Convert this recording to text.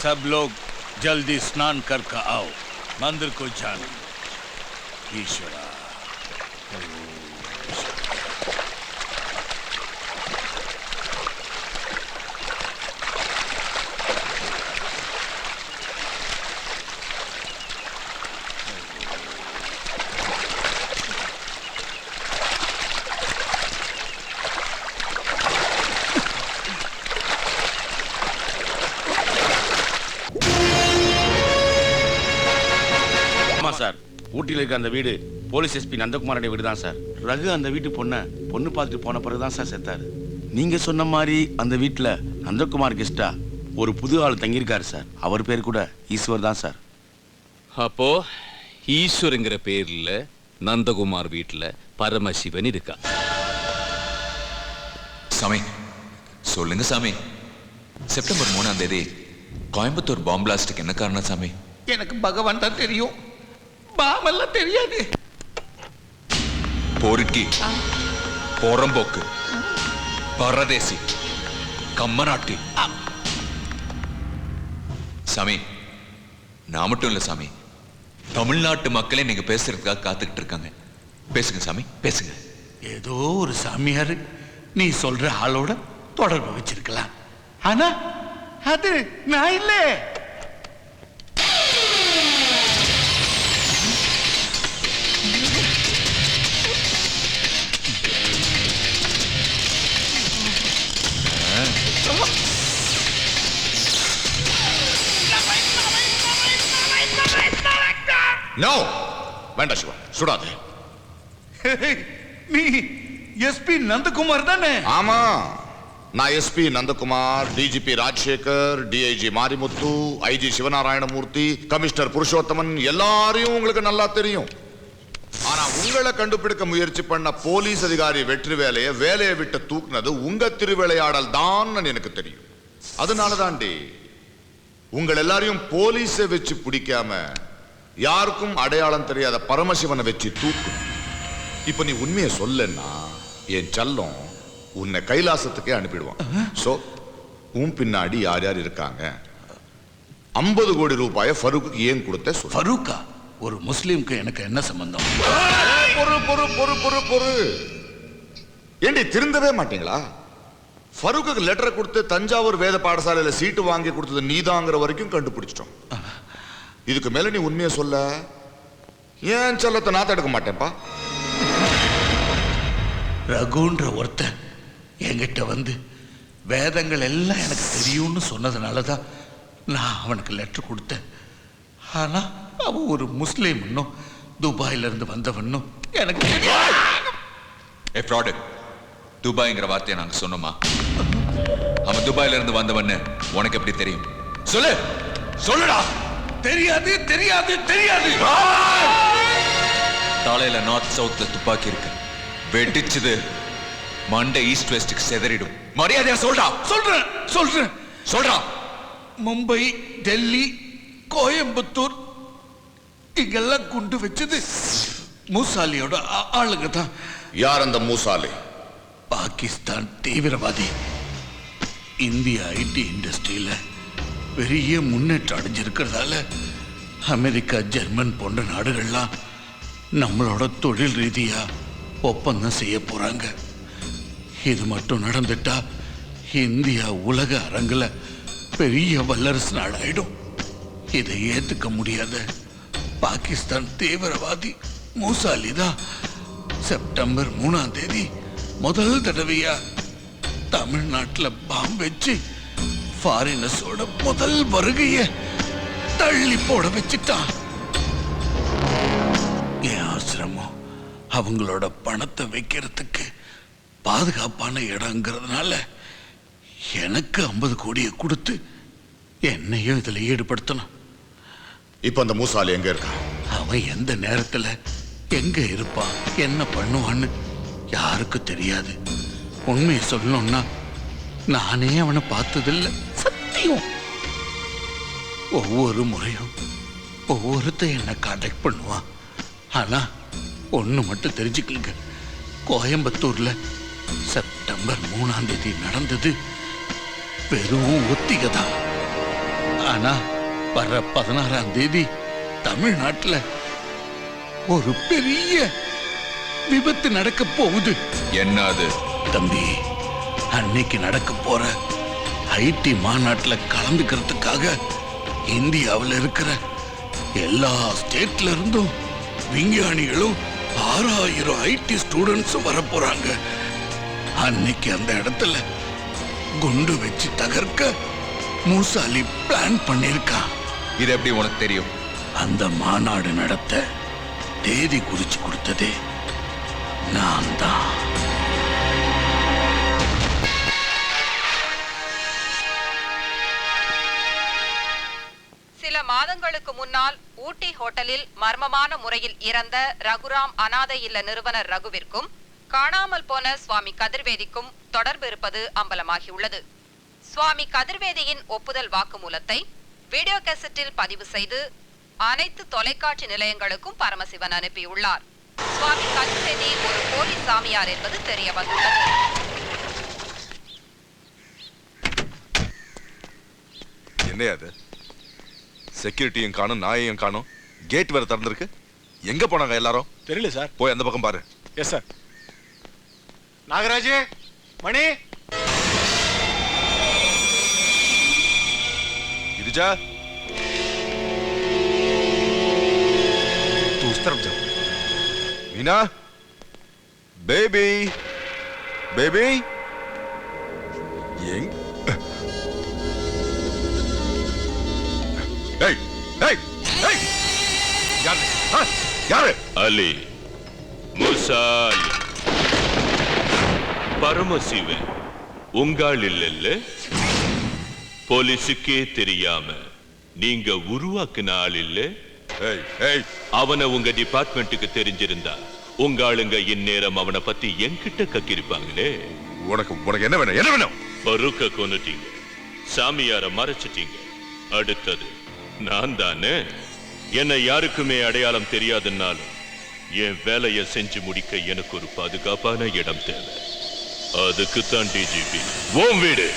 सब लोग जल्दी स्नान कर आओ, मंदिर को जाना। ईश्वरा சார், ஊட்டியில் இருக்க அந்த வீடு போலீஸ் எஸ்பி நந்தகுமாரோட வீடு தான் சார். ரகு அந்த வீட்டு பொண்ணு பார்த்துட்டு போன பிறகு தான் சார் செத்தாரு. நீங்க சொன்ன மாதிரி அந்த வீட்டில் நந்தகுமார் கெஸ்டா ஒரு புது ஆள் தங்கியிருக்காரு சார். அவர் பேர் கூட ஈஸ்வர் தான் சார். அப்போ ஈஸ்வருங்கிற பேர்ல நந்தகுமார் வீட்டில் பரமசிவன் இருக்கா? சாமி சொல்லுங்க சாமி, செப்டம்பர் 3ஆம் தேதி கோயம்புத்தூர் பாம்பு பிளாஸ்டுக்கு என்ன காரணம் சாமி? எனக்கு பகவான் தான் தெரியும், பாமெல்லாம் தெரியாது. போரிட்கி, போரம்போக்கு, பரதேசி, கம்மநாட்டி. சாமி நான் மட்டும் இல்ல சாமி, தமிழ்நாட்டு மக்களே நீங்க பேசுறதுக்காக காத்துக்கிட்டு இருக்காங்க. பேசுங்க சாமி, பேசுங்க. ஏதோ ஒரு சாமியார் நீ சொல்ற ஆளோட தொடர்பு வச்சிருக்கலாம், ஆனா அது நான் இல்லை. நோ, வேண்டாம் சிவா, சுடாதே. நீ எஸ்பி நந்தகுமார் தானே? ஆமா, நான் SP Nandakumar, DGP Rajasekar, DIG Marimuthu, IG Sivanarayanamurthy, commissioner Purushothaman எல்லாரையும் உங்களுக்கு நல்லா தெரியும். ஆனா உங்களை கண்டுபிடிக்க முயற்சி பண்ண போலீஸ் அதிகாரி வெற்றிவேலையை வேலையை விட்டு தூக்குனது உங்க திருவிளையாடல் தான் எனக்கு தெரியும். அதனாலதான் உங்கள் எல்லாரையும் போலீஸை வச்சு பிடிக்காம யாருக்கும் அடையாளம் தெரியாத பரமசிவனை வச்சு தூக்கு. இப்ப நீ உண்மையை சொல்லன்னா என் செல்லம் உன்னை கைலாசத்துக்கே அனுப்பிடுவான். சோ உன் பின்னாடி யார் யார் இருக்காங்க? 50 கோடி ரூபாயை ஃபரூக்கு ஏன் கொடுத்த? ஃபரூக்கா? ஒரு முஸ்லீம்க்கு எனக்கு என்ன சம்பந்தம்? பொறு ஏண்டி திருந்தவே மாட்டீங்களா? ஃபரூக்கு லெட்டரை கொடுத்து தஞ்சாவூர் வேத பாடசாலையில சீட்டு வாங்கி கொடுத்தது நீதாங்கிற வரைக்கும் கண்டுபிடிச்சிட்டோம். இதுக்கு மேல நீ உண்மையை சொல்ல ஏன் செல்லத்தை நான் தடுக்க மாட்டேன்ப்பா. ரகுன்ற ஒருத்தன் என்கிட்ட வந்து வேதங்கள் எல்லாம் எனக்கு தெரியும்னு சொன்னதுனாலதான் நான் அவனுக்கு லெட்டர் கொடுத்தேன். ஆனா அவன் ஒரு முஸ்லீம், துபாயில இருந்து வந்தவனும் எனக்கு துபாய்ங்கிற வார்த்தையை நாங்க சொன்னோமா? அவன் துபாயில இருந்து வந்தவன்னு உனக்கு எப்படி தெரியும்? சொல்லு, சொல்லுடா. தெரியாது தெரியாது தெரியாது. தலையில நார்த் சவுத்ல துப்பாக்கி இருக்கு, வெடிச்சது மண்டை ஈஸ்ட் வெஸ்டுக்கு செதறிடும். மரியாதையா சொல்றா. சொல்றேன். சொல்றா. மும்பை, டெல்லி, கோயம்புத்தூர் இங்கெல்லாம் குண்டு வச்சது மூசாலியோட ஆளுங்க தான். யார் அந்த மூசாலி? பாகிஸ்தான் தீவிரவாதி. இந்திய ஐடி இண்டஸ்ட்ரியில பெரிய முன்னேற்றம் அடைஞ்சிருக்கிறதால அமெரிக்கா, ஜெர்மன் போன்ற நாடுகள்லாம் நம்மளோட தொழில் ரீதியா ஒப்பந்தம் செய்ய போறாங்க. இது மட்டும் நடந்துட்டா இந்தியா உலக அரங்குல பெரிய வல்லரசு நாடாயிடும். இதை ஏத்துக்க முடியாத பாகிஸ்தான் தீவிரவாதி மூசாலி தான் செப்டம்பர் 3ஆம் தேதி முதல் தடவையா தமிழ்நாட்டில் பாம்பு வச்சு ஃபாரினர்ஸோட முதல் வருகையை தள்ளி போட வச்சுட்டான். என் ஆசிரமம் அவங்களோட பணத்தை வைக்கிறதுக்கு பாதுகாப்பான இடங்கிறதுனால எனக்கு 50 கோடியை கொடுத்து என்னையும் இதுல ஈடுபடுத்தணும். இப்ப அந்த மூசாலி எங்க இருக்கான்? அவன் எந்த நேரத்துல எங்க இருப்பான், என்ன பண்ணுவான்னு யாருக்கு தெரியாது. உண்மையை சொல்லணும்னா நானே அவனை பார்த்ததில்லை, சத்தியம். ஒவ்வொரு முறையும் ஒவ்வொருத்த என்னை கான்டாக்ட் பண்ணுவான். ஆனா ஒண்ணு மட்டும் தெரிஞ்சுக்கங்க, கோயம்புத்தூர்ல செப்டம்பர் 3ஆம் தேதி நடந்தது வெறும் ஒத்திகை தான். ஆனா வர 16ஆம் தேதி தமிழ்நாட்டுல ஒரு பெரிய விபத்து நடக்க போகுது. என்ன அது? தம்பி, அன்னைக்கு நடக்க போற ஐடி மாநாட்டுல கலந்துக்கிறதுக்காக இந்தியாவில் இருக்கிற எல்லா ஸ்டேட்ல இருந்தும் விஞ்ஞானிகளும் 6000 ஐடி ஸ்டூடெண்ட்ஸும் வர போறாங்க. அன்னைக்கு அந்த இடத்துல குண்டு வச்சு தகர்க்க மூசாலி பிளான் பண்ணிருக்கான். இது எப்படி உனக்கு தெரியும்? அந்த மாநாடு நடத்த தேதி குறிச்சு கொடுத்ததே நான் தான். சில மாதங்களுக்கு முன்னால் ஊட்டி ஹோட்டலில் மர்மமான முறையில் இறந்த ரகுராம் அனாதை இல்ல நிறுவனர் ரகுவிற்கும் காணாமல் போன சுவாமி கதிர்வேதிக்கும் தொடர்பு இருப்பது அம்பலமாகியுள்ளது. சுவாமி கதிர்வேதியின் ஒப்புதல் வாக்குமூலத்தை வீடியோ கேசட்டில் பதிவு செய்து அனைத்து தொலைக்காட்சி நிலையங்களுக்கும் பரமசிவன் அனுப்பியுள்ளார். சுவாமி கதிர்வேதி ஒரு போலி சாமியார் என்பது தெரிய வந்துள்ளது. என்னையாது செக்யூரிட்டியும் காணும், நாயையும் காணும், கேட் வேற திறந்திருக்கு. எங்க போனாங்க எல்லாரும்? தெரியல சார். போய் அந்த பக்கம் பாரு. Yes sir. நாகராஜ், மணி, கிரிஜா, तू उस तरफ जा. மீனா, பேபி, பேபி, எங் ஏய் ஏய் ஏய் யாரு? யாரு? அலி, முசாலி, பரமசிவன் உங்கள் இல்ல போலீஸுக்கே தெரியாம நீங்க உருவாக்குன ஆள் இல்ல. ஏய் ஏய், அவனை உங்க டிபார்ட்மெண்ட்டுக்கு தெரிஞ்சிருந்தா உங்க ஆளுங்க இந்நேரம் அவனை பத்தி என்கிட்ட கக்கிருப்பாங்களே. உனக்கு உனக்கு என்ன வேணும்? என்ன வேணும்? பருக்க கொன்னுட்டீங்க, சாமியார மறைச்சிட்டீங்க. அடுத்தது நான் தானே. என்னை யாருக்குமே அடையாளம் தெரியாதுன்னாலும் என் வேலையை செஞ்சு முடிக்க எனக்கு ஒரு பாதுகாப்பான இடம் தேவை. அதுக்குத்தான் டிஜிபி உன் வீடு.